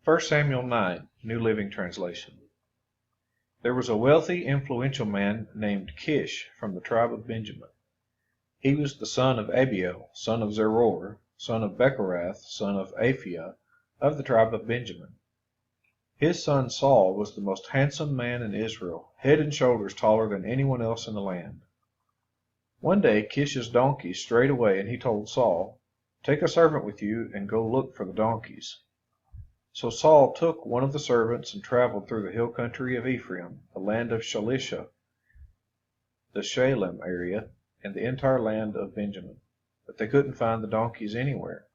1 Samuel 9, New Living Translation. There was a wealthy, influential man named Kish from the tribe of Benjamin. He was the son of Abiel, son of Zeror, son of Bechorath, son of Aphiah, of the tribe of Benjamin. His son Saul was the most handsome man in Israel, head and shoulders taller than anyone else in the land. One day Kish's donkeys strayed away, and he told Saul, "Take a servant with you and go look for the donkeys." So Saul took one of the servants and traveled through the hill country of Ephraim, the land of Shalisha, the Shalem area, and the entire land of Benjamin. But they couldn't find the donkeys anywhere.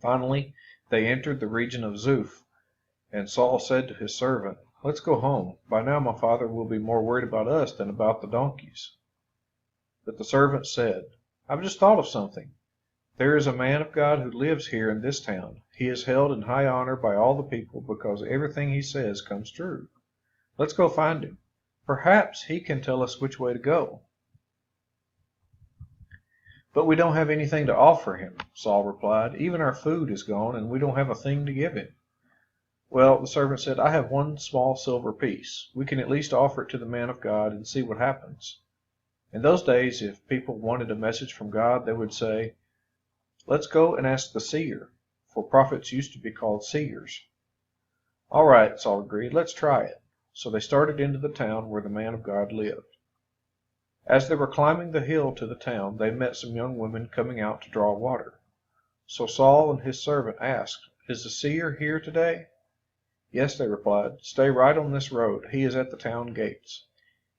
Finally, they entered the region of Zuph, and Saul said to his servant, "Let's go home. By now my father will be more worried about us than about the donkeys." But the servant said, "I've just thought of something. There is a man of God who lives here in this town. He is held in high honor by all the people because everything he says comes true. Let's go find him. Perhaps he can tell us which way to go." "But we don't have anything to offer him," Saul replied. "Even our food is gone, and we don't have a thing to give him." "Well," the servant said, "I have one small silver piece. We can at least offer it to the man of God and see what happens." In those days, if people wanted a message from God, they would say, "Let's go and ask the seer," for prophets used to be called seers. "All right," Saul agreed, "let's try it." So they started into the town where the man of God lived. As they were climbing the hill to the town, they met some young women coming out to draw water. So Saul and his servant asked, "Is the seer here today?" "Yes," they replied. "Stay right on this road. He is at the town gates.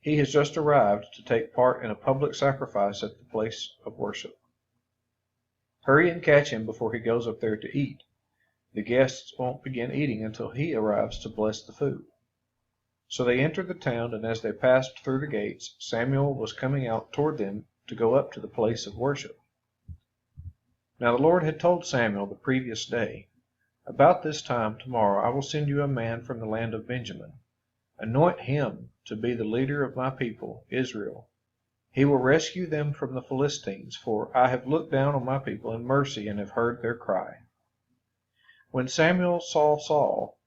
He has just arrived to take part in a public sacrifice at the place of worship. Hurry and catch him before he goes up there to eat. The guests won't begin eating until he arrives to bless the food." So they entered the town, and as they passed through the gates, Samuel was coming out toward them to go up to the place of worship. Now the Lord had told Samuel the previous day, "About this time tomorrow I will send you a man from the land of Benjamin. Anoint him to be the leader of my people, Israel. He will rescue them from the Philistines, for I have looked down on my people in mercy and have heard their cry." When Samuel saw Saul,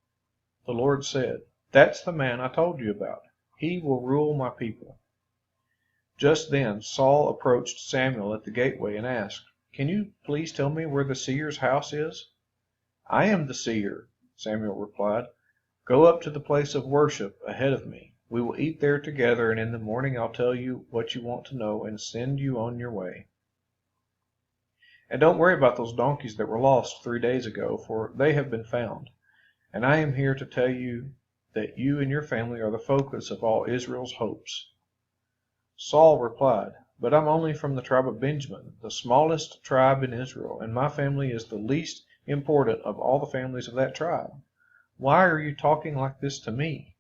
the Lord said, "That's the man I told you about. He will rule my people." Just then Saul approached Samuel at the gateway and asked, "Can you please tell me where the seer's house is?" "I am the seer," Samuel replied. "Go up to the place of worship ahead of me. We will eat there together, and in the morning I'll tell you what you want to know and send you on your way. And don't worry about those donkeys that were lost 3 days ago, for they have been found. And I am here to tell you that you and your family are the focus of all Israel's hopes." Saul replied, "But I'm only from the tribe of Benjamin, the smallest tribe in Israel, and my family is the least important of all the families of that tribe. Why are you talking like this to me?"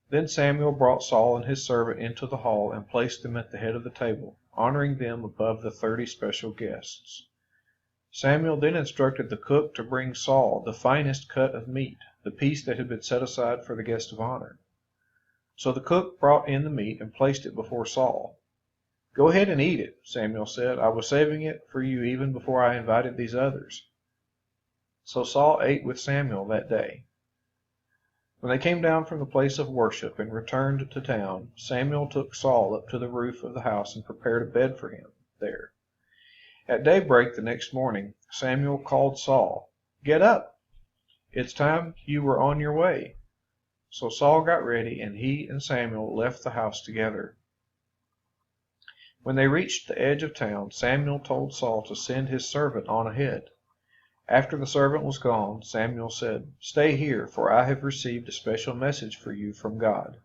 Then Samuel brought Saul and his servant into the hall and placed them at the head of the table, honoring them above the 30 special guests. Samuel then instructed the cook to bring Saul the finest cut of meat, the piece that had been set aside for the guest of honor. So the cook brought in the meat and placed it before Saul. "Go ahead and eat it," Samuel said. "I was saving it for you even before I invited these others." So Saul ate with Samuel that day. When they came down from the place of worship and returned to town, Samuel took Saul up to the roof of the house and prepared a bed for him there. At daybreak the next morning, Samuel called Saul. "Get up! It's time you were on your way." So Saul got ready, and he and Samuel left the house together. When they reached the edge of town, Samuel told Saul to send his servant on ahead. After the servant was gone, Samuel said, "Stay here, for I have received a special message for you from God."